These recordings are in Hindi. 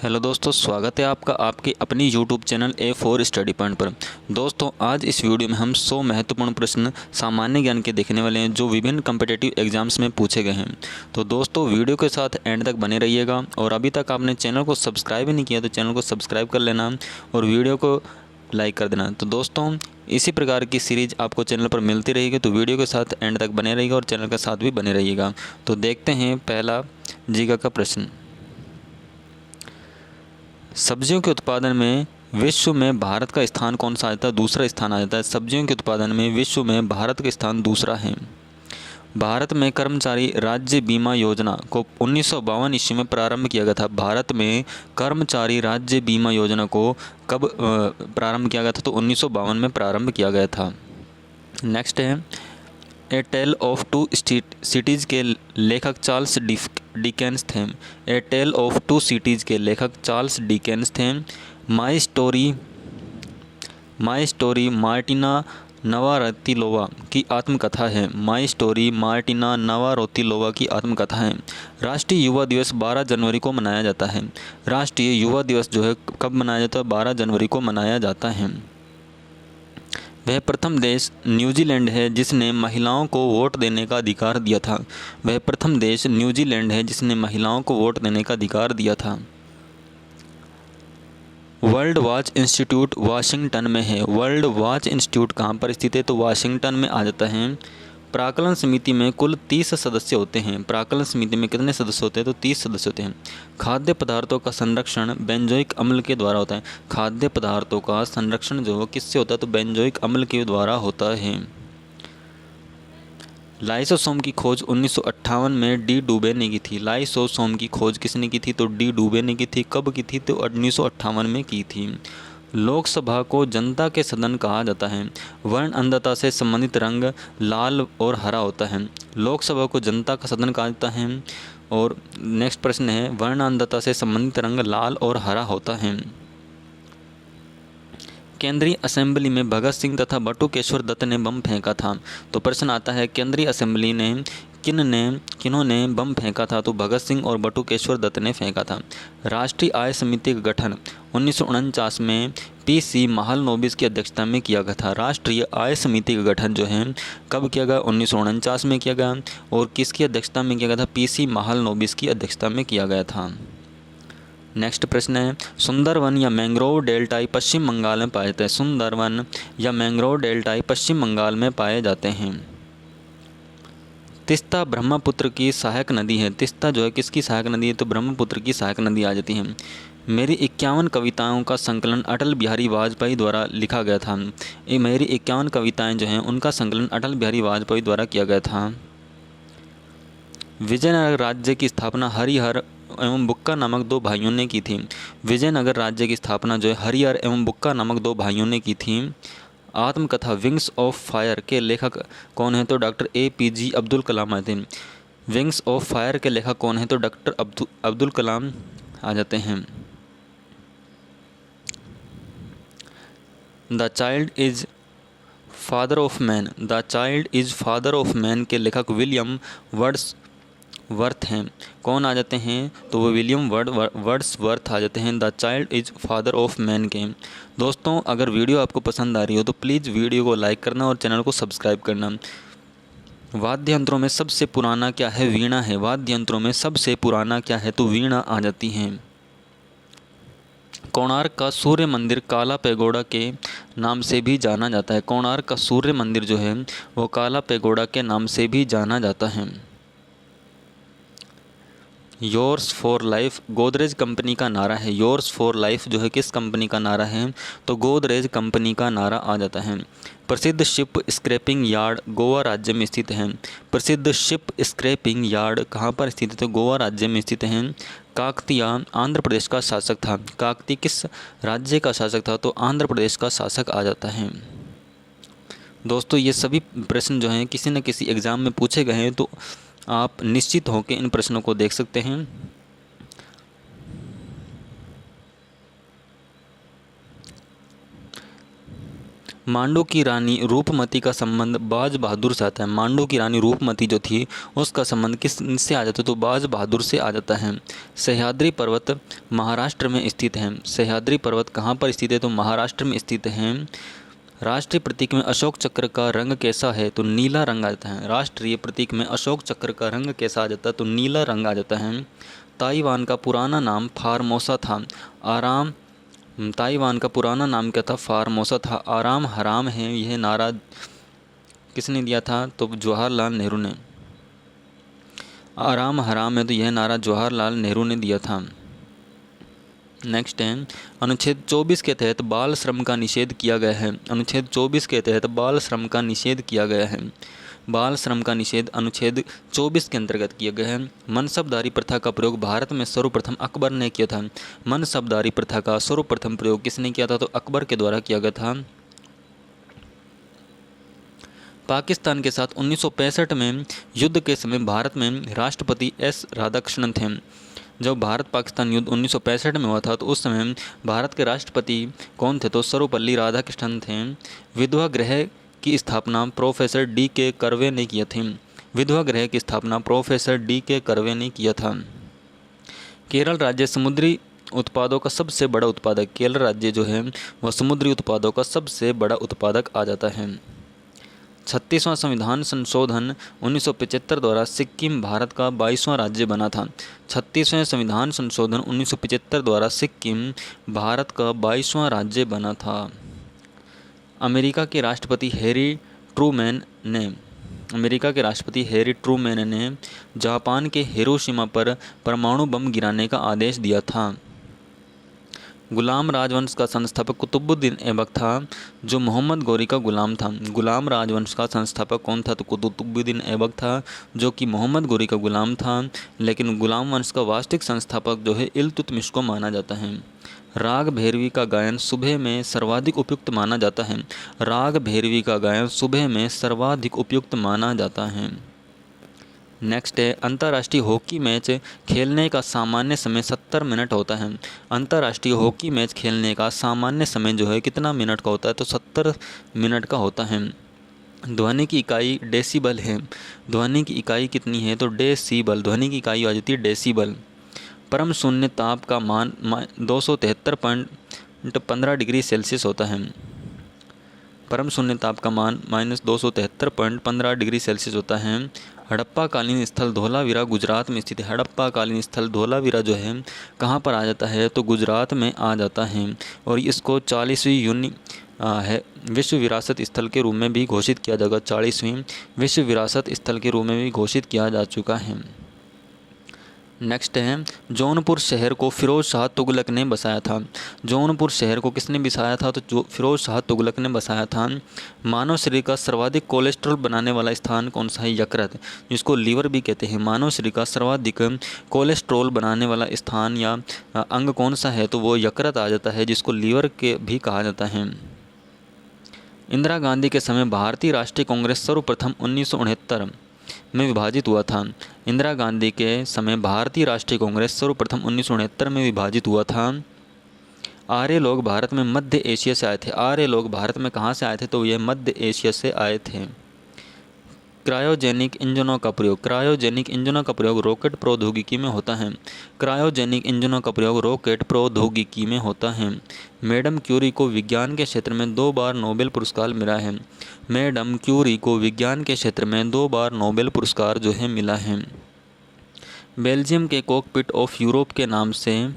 हेलो दोस्तों, स्वागत है आपका आपके अपनी YouTube channel A4 study point पर। दोस्तों, आज इस वीडियो में हम 100 महत्वपूर्ण प्रश्न सामान्य ज्ञान के देखने वाले हैं जो विभिन्न कम्पिटिटिव एग्जाम्स में पूछे गए हैं। तो दोस्तों, वीडियो के साथ एंड तक बने रहिएगा और अभी तक आपने चैनल को सब्सक्राइब ही नहीं किया तो चैनल को सब्सक्राइब कर लेना और वीडियो को लाइक कर देना। तो दोस्तों, इसी प्रकार की सीरीज आपको चैनल पर मिलती रहेगी, तो वीडियो के साथ एंड तक बने रहिएगा और चैनल के साथ भी बने रहिएगा। तो देखते हैं पहला जीके का प्रश्न। सब्जियों के उत्पादन में विश्व में भारत का स्थान कौन सा आ जाता है? दूसरा स्थान आ जाता है। सब्जियों के उत्पादन में विश्व में भारत का स्थान दूसरा है। भारत में कर्मचारी राज्य बीमा योजना को 1952 ईस्वी में प्रारंभ किया गया था। भारत में कर्मचारी राज्य बीमा योजना को कब प्रारंभ किया गया था? तो 1952 में प्रारंभ किया गया था। नेक्स्ट है, ए टेल ऑफ टू सिटीज़ के लेखक चार्ल्स डिकेंस थे। ए टेल ऑफ टू सिटीज़ के लेखक चार्ल्स डिकेंस थे। माई स्टोरी मार्टिना नवारोतिलोवा की आत्मकथा है। माई स्टोरी मार्टिना नवारोतिलोवा की आत्मकथा है। राष्ट्रीय युवा दिवस 12 जनवरी को मनाया जाता है। राष्ट्रीय युवा दिवस जो है कब मनाया जाता है? 12 जनवरी को मनाया जाता है। वह प्रथम देश न्यूजीलैंड है जिसने महिलाओं को वोट देने का अधिकार दिया था। वह प्रथम देश न्यूजीलैंड है जिसने महिलाओं को वोट देने का अधिकार दिया था। वर्ल्ड वॉच इंस्टीट्यूट वाशिंगटन में है। वर्ल्ड वॉच इंस्टीट्यूट कहाँ पर स्थित है? तो वाशिंगटन में आ जाता है। प्राक्कलन समिति में कुल 30 सदस्य होते हैं। प्राक्कलन समिति में कितने सदस्य होते हैं? तो 30 सदस्य होते हैं। खाद्य पदार्थों का संरक्षण बेंजोइक अम्ल के द्वारा होता है। खाद्य पदार्थों का संरक्षण जो किससे होता है? तो बेंजोइक अम्ल के द्वारा होता है। लाइसोसोम की खोज 1958 में डी डुबे ने की थी। लाइसोसोम की खोज किसने की थी? तो डी डुबे ने की थी। कब की थी? तो 1958 में की थी। लोकसभा को जनता के सदन कहा जाता है। वर्ण अंधता से संबंधित रंग लाल और हरा होता है। लोकसभा को जनता का सदन कहा जाता है। और नेक्स्ट प्रश्न है, वर्ण अंधता से संबंधित रंग लाल और हरा होता है। केंद्रीय असेंबली में भगत सिंह तथा बटुकेश्वर दत्त ने बम फेंका था। तो प्रश्न आता है, केंद्रीय असेंबली ने किन्होंने बम फेंका था? तो भगत सिंह और बटुकेश्वर दत्त ने फेंका था। राष्ट्रीय आय समिति का गठन 1949 में PC महालनोबिस की अध्यक्षता में किया गया था। राष्ट्रीय आय समिति का गठन जो है कब किया गया? 1949 में किया गया। और किसकी अध्यक्षता में किया गया था? PC महालनोबिस की अध्यक्षता में किया गया था। नेक्स्ट प्रश्न है, सुंदरवन या मैंग्रोव डेल्टाई पश्चिम बंगाल में पाए जाते हैं। सुंदरवन या मैंग्रोव डेल्टाई पश्चिम बंगाल में पाए जाते हैं। तीस्ता ब्रह्मपुत्र की सहायक नदी है। तीस्ता जो है किसकी सहायक नदी है? तो ब्रह्मपुत्र की सहायक नदी आ जाती है। मेरी 51 कविताओं का संकलन अटल बिहारी वाजपेयी द्वारा लिखा गया था। ये मेरी 51 कविताएं जो हैं उनका संकलन अटल बिहारी वाजपेयी द्वारा किया गया था। विजयनगर राज्य की स्थापना हरिहर एवं बुक्का नामक दो भाइयों ने की थी। विजयनगर राज्य की स्थापना जो है हरिहर एवं बुक्का नामक दो भाइयों ने की थी। आत्मकथा विंग्स ऑफ फायर के लेखक कौन है? तो डॉक्टर APJ अब्दुल कलाम आए थे। विंग्स ऑफ फायर के लेखक कौन है? तो डॉक्टर अब्दुल कलाम आ जाते हैं। The child is father of man. The child is father of man के लेखक विलियम वर्ड्सवर्थ हैं। कौन आ जाते हैं? तो वो विलियम वर्ड्सवर्थ आ जाते हैं the child is father of man के। दोस्तों, अगर वीडियो आपको पसंद आ रही हो तो प्लीज़ वीडियो को लाइक करना और चैनल को सब्सक्राइब करना। वाद्य यंत्रों में सबसे पुराना क्या है? वीणा है। वाद्य यंत्रों में सबसे पुराना क्या है? तो वीणा आ जाती है। कोणार्क का सूर्य मंदिर काला पैगोडा के नाम से भी जाना जाता है। कोणार्क का सूर्य मंदिर जो है वो काला पैगोडा के नाम से भी जाना जाता है। Yours for life Godrej company का नारा है। योर्स फॉर लाइफ जो है किस कंपनी का नारा है? तो गोदरेज कंपनी का नारा आ जाता है। प्रसिद्ध शिप स्क्रैपिंग यार्ड गोवा राज्य में स्थित है। प्रसिद्ध शिप स्क्रैपिंग यार्ड कहाँ पर स्थित है? तो गोवा राज्य में स्थित है। काकतीय आंध्र प्रदेश का शासक था। काकतीय किस राज्य का शासक था? तो आंध्र प्रदेश का शासक आ जाता है। दोस्तों, ये सभी प्रश्न जो हैं किसी न किसी एग्ज़ाम में पूछे गए हैं, तो आप निश्चित होकर इन प्रश्नों को देख सकते हैं। मांडू की रानी रूपमती का संबंध बाज बहादुर से आता है। मांडू की रानी रूपमती जो थी उसका संबंध किससे आ जाता है? तो बाज बहादुर से आ जाता है। सह्याद्री पर्वत महाराष्ट्र में स्थित है। सह्याद्री पर्वत कहाँ पर स्थित है? तो महाराष्ट्र में स्थित है। राष्ट्रीय प्रतीक में अशोक चक्र का रंग कैसा है? तो नीला रंग आ जाता है। राष्ट्रीय प्रतीक में अशोक चक्र का रंग कैसा आ जाता है? तो नीला रंग आ जाता है। ताइवान का पुराना नाम फार्मोसा था। ताइवान का पुराना नाम क्या था? फार्मोसा था। आराम हराम है, यह नारा किसने दिया था? तो जवाहरलाल नेहरू ने। आराम हराम है, तो यह नारा जवाहरलाल नेहरू ने दिया था। नेक्स्ट है, अनुच्छेद 24 के तहत बाल श्रम का निषेध किया गया है। अनुच्छेद 24 के तहत बाल श्रम का निषेध किया गया है। बाल श्रम का निषेध अनुच्छेद 24 के अंतर्गत किया गया है। मनसबदारी प्रथा का प्रयोग भारत में सर्वप्रथम अकबर ने किया था। मनसबदारी प्रथा का सर्वप्रथम प्रयोग किसने किया था? तो अकबर के द्वारा किया गया था। पाकिस्तान के साथ 1965 में युद्ध के समय भारत में राष्ट्रपति एस राधाकृष्णन थे। जब भारत पाकिस्तान युद्ध 1965 में हुआ था तो उस समय भारत के राष्ट्रपति कौन थे? तो सर्वपल्ली राधाकृष्णन थे। विधवा गृह की स्थापना प्रोफेसर डी के कर्वे ने किया थी। विधवा गृह की स्थापना प्रोफेसर डी के कर्वे ने किया था। केरल राज्य समुद्री उत्पादों का सबसे बड़ा उत्पादक। केरल राज्य जो है वह समुद्री उत्पादों का सबसे बड़ा उत्पादक आ जाता है। 36वां संविधान संशोधन 1975 द्वारा सिक्किम भारत का 22वां राज्य बना था। 36वें संविधान संशोधन 1975 द्वारा सिक्किम भारत का 22वां राज्य बना था। अमेरिका के राष्ट्रपति हैरी ट्रूमैन ने जापान के हिरोशिमा पर परमाणु बम गिराने का आदेश दिया था। गुलाम राजवंश का संस्थापक कुतुबुद्दीन ऐबक था, जो मोहम्मद गौरी का गुलाम था। गुलाम राजवंश का संस्थापक कौन था? तो कुतुबुद्दीन ऐबक था, जो कि मोहम्मद गौरी का गुलाम था। लेकिन गुलाम वंश का वास्तविक संस्थापक जो है इल्तुतमिश को माना जाता है। राग भैरवी का गायन सुबह में सर्वाधिक उपयुक्त माना जाता है। राग भैरवी का गायन सुबह में सर्वाधिक उपयुक्त माना जाता है। नेक्स्ट है, अंतर्राष्ट्रीय हॉकी मैच खेलने का सामान्य समय 70 मिनट होता है। अंतर्राष्ट्रीय हॉकी मैच खेलने का सामान्य समय जो है कितना मिनट का होता है? तो 70 मिनट का होता है। ध्वनि की इकाई डेसीबल है। ध्वनि की इकाई कितनी है? तो डेसीबल। ध्वनि की इकाई आ जाती है डेसीबल। परम शून्य ताप का मान 273.15 डिग्री सेल्सियस होता है। परम शून्य ताप का मान -273.15 डिग्री सेल्सियस होता है। हड़प्पा कालीन स्थल धोलावीरा गुजरात में स्थित है। हड़प्पा कालीन स्थल धोलावीरा जो है कहाँ पर आ जाता है? तो गुजरात में आ जाता है। और इसको 40वीं विश्व विरासत स्थल के रूप में भी घोषित किया जाएगा। 40वीं विश्व विरासत स्थल के रूप में भी घोषित किया जा चुका है। नेक्स्ट है, जौनपुर शहर को फिरोज शाह तुगलक ने बसाया था। जौनपुर शहर को किसने बसाया था? तो फिरोज शाह तुगलक ने बसाया था। मानव शरीर का सर्वाधिक कोलेस्ट्रॉल बनाने वाला स्थान कौन सा है? यकृत, जिसको लीवर भी कहते हैं। मानव शरीर का सर्वाधिक कोलेस्ट्रॉल बनाने वाला स्थान या अंग कौन सा है? तो वो यकृत आ जाता है, जिसको लीवर के भी कहा जाता है। इंदिरा गांधी के समय भारतीय राष्ट्रीय कांग्रेस सर्वप्रथम 1969 में विभाजित हुआ था। इंदिरा गांधी के समय भारतीय राष्ट्रीय कांग्रेस सर्वप्रथम 1969 में विभाजित हुआ था। आर्य लोग भारत में मध्य एशिया से आए थे। आर्य लोग भारत में कहाँ से आए थे? तो ये मध्य एशिया से आए थे। क्रायोजेनिक इंजनों का प्रयोग। क्रायोजेनिक इंजनों का प्रयोग रॉकेट प्रौद्योगिकी में होता है। क्रायोजेनिक इंजनों का प्रयोग रॉकेट प्रौद्योगिकी में होता है। मैडम क्यूरी को विज्ञान के क्षेत्र में 2 बार नोबेल पुरस्कार मिला है। मैडम क्यूरी को विज्ञान के क्षेत्र में 2 बार नोबेल पुरस्कार जो है मिला है। बेल्जियम के कॉकपिट ऑफ यूरोप के नाम से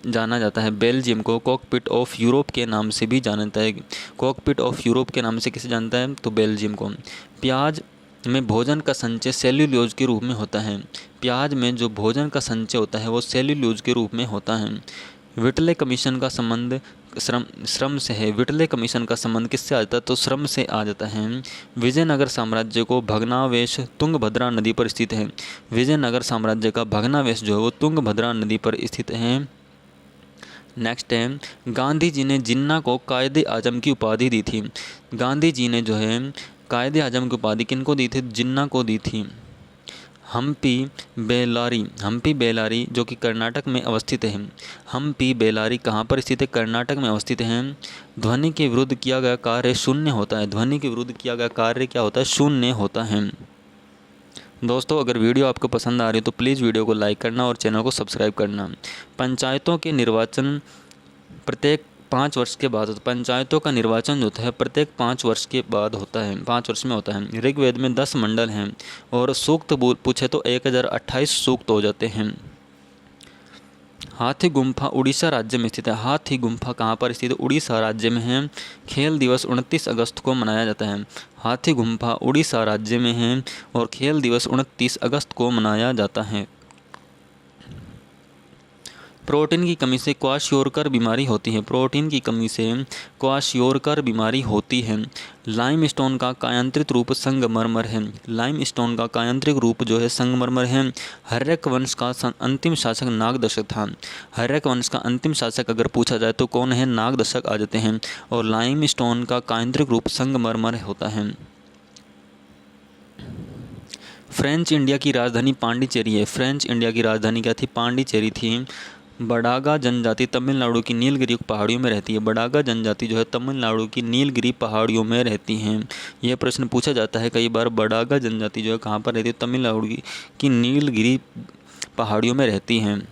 जाना जाता है। बेल्जियम को कॉकपिट ऑफ यूरोप के नाम से भी जाना जाता है। कॉकपिट ऑफ यूरोप के नाम से किसे जानता है? तो बेल्जियम को। प्याज में भोजन का संचय सेल्यूलोज के रूप में होता है। प्याज में जो भोजन का संचय होता है वो सेल्यूलोज के रूप में होता है। विटले कमीशन का संबंध श्रम से है। विटले कमीशन का संबंध किससे आ जाता है? तो श्रम से आ जाता है। विजयनगर साम्राज्य को भग्नावशेष तुंगभद्रा नदी पर स्थित है। विजयनगर साम्राज्य का भग्नावशेष जो है वो तुंगभद्रा नदी पर स्थित है। नेक्स्ट है, गांधी जी ने जिन्ना को कायदे आजम की उपाधि दी थी। गांधी जी ने जो है कायदे आजम की उपाधि किनको दी थी? जिन्ना को दी थी। हम्पी बेलारी जो कि कर्नाटक में अवस्थित है। हम्पी बेलारी कहाँ पर स्थित है? कर्नाटक में अवस्थित है। ध्वनि के विरुद्ध किया गया कार्य शून्य होता है। ध्वनि के विरुद्ध किया गया कार्य क्या होता है? शून्य होता है। दोस्तों, अगर वीडियो आपको पसंद आ रही है तो प्लीज़ वीडियो को लाइक करना और चैनल को सब्सक्राइब करना। पंचायतों के निर्वाचन प्रत्येक 5 वर्ष के बाद, पंचायतों का निर्वाचन जो है प्रत्येक 5 वर्ष के बाद होता है, 5 वर्ष में होता है। ऋग्वेद में 10 मंडल हैं और सूक्त पूछे तो 1028 सूक्त हो जाते हैं। हाथी गुम्फा उड़ीसा राज्य में स्थित है। हाथी गुम्फा कहाँ पर स्थित है? उड़ीसा राज्य में है। खेल दिवस 29 अगस्त को मनाया जाता है। हाथी गुम्फा उड़ीसा राज्य में है और खेल दिवस 29 अगस्त को मनाया जाता है। प्रोटीन की कमी से क्वाशियोरकर बीमारी होती है। प्रोटीन की कमी से क्वाशियोरकर बीमारी होती है। लाइमस्टोन का कायांत्रित रूप संगमरमर है। लाइमस्टोन का कायांत्रिक रूप जो है संगमरमर है। हर्यक वंश का अंतिम शासक नागदशक था। हर्यक वंश का अंतिम शासक अगर पूछा जाए तो कौन है? नागदशक आ जाते हैं। और लाइमस्टोन का कायांत्रिक रूप संगमरमर होता है। फ्रेंच इंडिया की राजधानी पांडिचेरी है। फ्रेंच इंडिया की राजधानी क्या थी? पांडिचेरी थी। बडागा जनजाति तमिलनाडु की नीलगिरी पहाड़ियों में रहती है। बडागा जनजाति जो है तमिलनाडु की नीलगिरी पहाड़ियों में रहती हैं। यह प्रश्न पूछा जाता है कई बार। बडागा जनजाति जो है कहाँ पर रहती है? तमिलनाडु की नीलगिरी पहाड़ियों में रहती हैं।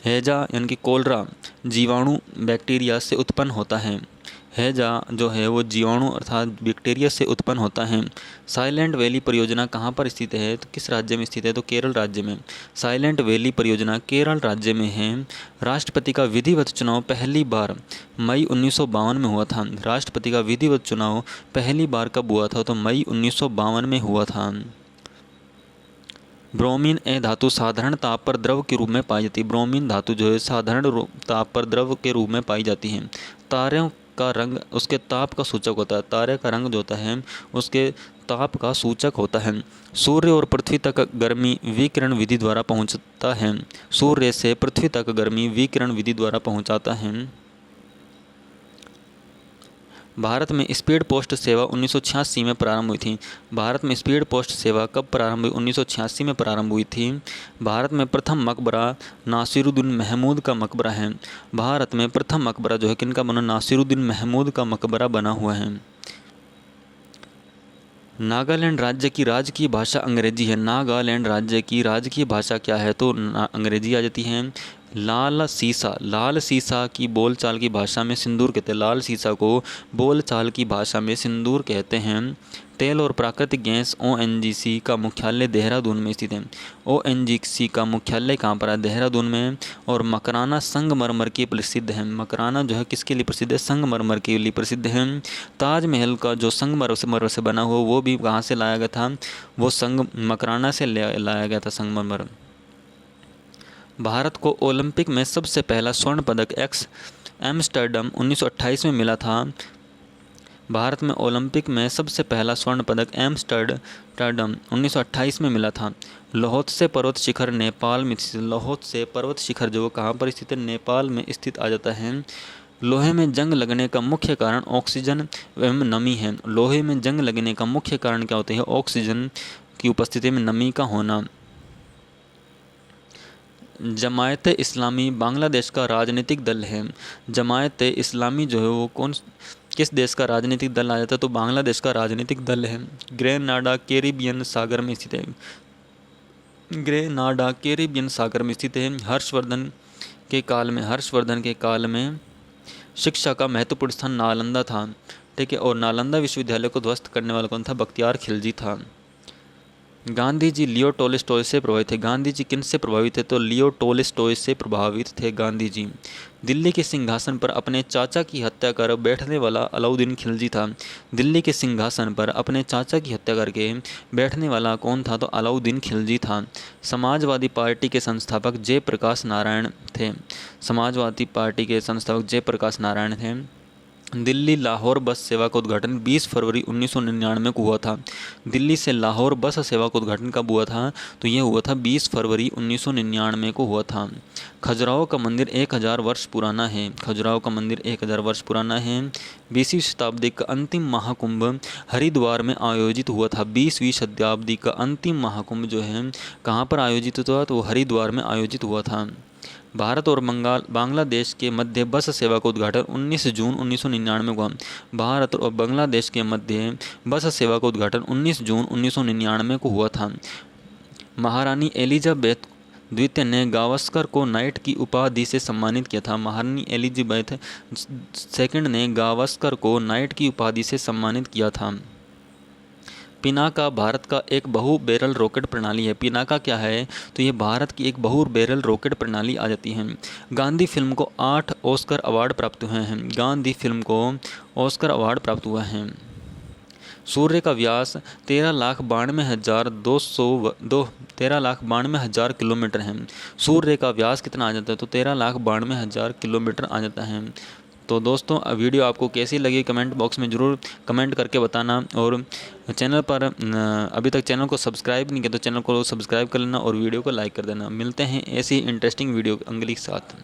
हैजा यानी कि कोलरा जीवाणु बैक्टीरिया से उत्पन्न होता है। हैजा जो है वो जीवाणु अर्थात बैक्टीरिया से उत्पन्न होता है। साइलेंट वैली परियोजना कहाँ पर स्थित है? तो किस राज्य में स्थित है? तो केरल राज्य में। साइलेंट वैली परियोजना केरल राज्य में है। राष्ट्रपति का विधिवत चुनाव पहली बार मई 1952 में हुआ था। राष्ट्रपति का विधिवत चुनाव पहली बार कब हुआ था? तो मई 1952 में हुआ था। ब्रोमीन ए धातु साधारण ताप पर द्रव के रूप में पाई जाती है। ब्रोमीन धातु जो है साधारण ताप पर द्रव के रूप में पाई जाती है। तारों का रंग उसके ताप का सूचक होता है। तारे का रंग जो होता है उसके ताप का सूचक होता है। सूर्य और पृथ्वी तक गर्मी विकिरण विधि द्वारा पहुंचता है। सूर्य से पृथ्वी तक गर्मी विकिरण विधि द्वारा पहुंचाता है। भारत में स्पीड पोस्ट सेवा 1986 में प्रारंभ हुई थी। भारत में स्पीड पोस्ट सेवा कब प्रारंभ हुई? 1986 में प्रारंभ हुई थी। भारत में प्रथम मकबरा नासिरुद्दीन महमूद का मकबरा है। भारत में प्रथम मकबरा जो है किनका बना? नासिरुद्दीन महमूद का मकबरा बना हुआ है। नागालैंड राज्य की राजकीय भाषा अंग्रेजी है। नागालैंड राज्य की राजकीय भाषा क्या है? तो अंग्रेजी आ जाती है। लाल सीसा की बोलचाल की भाषा में सिंदूर कहते हैं। लाल सीसा को बोलचाल की भाषा में सिंदूर कहते हैं। तेल और प्राकृतिक गैस ONGC का मुख्यालय देहरादून में स्थित है। ONGC का मुख्यालय कहाँ पर है? देहरादून में। और मकराना संगमरमर की प्रसिद्ध है। मकराना जो है किसके लिए प्रसिद्ध है? संगमरमर के लिए प्रसिद्ध है। ताजमहल का जो संगमरमर से बना हुआ वो भी कहाँ से लाया गया था? वो मकराना से लाया गया था संगमरमर। भारत को ओलंपिक में सबसे पहला स्वर्ण पदक एम्स्टर्डम 1928 में मिला था। भारत में ओलंपिक में सबसे पहला स्वर्ण पदक एम्स्टर्डम 1928 में मिला था। लोहोत्से पर्वत शिखर नेपाल में स्थित। लोहोत्से पर्वत शिखर जो कहाँ पर स्थित है? नेपाल में स्थित आ जाता है। लोहे में जंग लगने का मुख्य कारण ऑक्सीजन एवं नमी है। लोहे में जंग लगने का मुख्य कारण क्या होता है? ऑक्सीजन की उपस्थिति में नमी का होना। जमायत इस्लामी बांग्लादेश का राजनीतिक दल है। जमायत इस्लामी जो है वो किस देश का राजनीतिक दल आ जाता है? तो बांग्लादेश का राजनीतिक दल है। ग्रेनाडा कैरिबियन सागर में स्थित है। ग्रेनाडा कैरिबियन सागर में स्थित है। हर्षवर्धन के काल में शिक्षा का महत्वपूर्ण स्थान नालंदा था। ठीक है। और नालंदा विश्वविद्यालय को ध्वस्त करने वाला कौन था? बख्तियार खिलजी था। गांधी जी लियो टोल्स्टॉय से प्रभावित थे। गांधी जी किन से प्रभावित थे? तो लियो टोल्स्टॉय से प्रभावित थे गांधी जी। दिल्ली के सिंहासन पर अपने चाचा की हत्या कर बैठने वाला अलाउद्दीन खिलजी था। दिल्ली के सिंहासन पर अपने चाचा की हत्या करके बैठने वाला कौन था? तो अलाउद्दीन खिलजी था। समाजवादी पार्टी के संस्थापक जयप्रकाश नारायण थे। समाजवादी पार्टी के संस्थापक जयप्रकाश नारायण थे। दिल्ली लाहौर बस सेवा का उद्घाटन 20 फरवरी 1999 को हुआ था। दिल्ली से लाहौर बस सेवा का उद्घाटन कब हुआ था? तो ये हुआ था 20 फरवरी 1999 को हुआ था। खजुराहो का मंदिर 1000 वर्ष पुराना है। खजुराहो का मंदिर 1000 वर्ष पुराना है। 20वीं शताब्दी का अंतिम महाकुंभ हरिद्वार में आयोजित हुआ था। 20वीं शताब्दी का अंतिम महाकुंभ जो है कहाँ पर आयोजित हुआ, तो वो हरिद्वार में आयोजित हुआ था। भारत और बांग्लादेश के मध्य बस सेवा का उद्घाटन 19 जून 1999 को हुआ। भारत और बांग्लादेश के मध्य बस सेवा का उद्घाटन 19 जून 1999 को हुआ था। महारानी एलिजाबेथ द्वितीय ने गावस्कर को नाइट की उपाधि से सम्मानित किया था। महारानी एलिजाबेथ सेकंड ने गावस्कर को नाइट की उपाधि से सम्मानित किया था। पिनाका भारत का एक बहु बैरल रॉकेट प्रणाली है। पिनाका क्या है, तो ये भारत की एक बहु बैरल रॉकेट प्रणाली आ जाती है। गांधी फिल्म को 8 ऑस्कर अवार्ड प्राप्त हुए हैं। गांधी फिल्म को ऑस्कर अवार्ड प्राप्त हुआ है। सूर्य का व्यास 13,92,000 किलोमीटर है। सूर्य का व्यास कितना आ जाता है, तो 13,92,000 किलोमीटर आ जाता है। तो दोस्तों वीडियो आपको कैसी लगी कमेंट बॉक्स में ज़रूर कमेंट करके बताना, और चैनल पर अभी तक चैनल को सब्सक्राइब नहीं किया तो चैनल को सब्सक्राइब कर लेना और वीडियो को लाइक कर देना। मिलते हैं ऐसी इंटरेस्टिंग वीडियो अगली के साथ।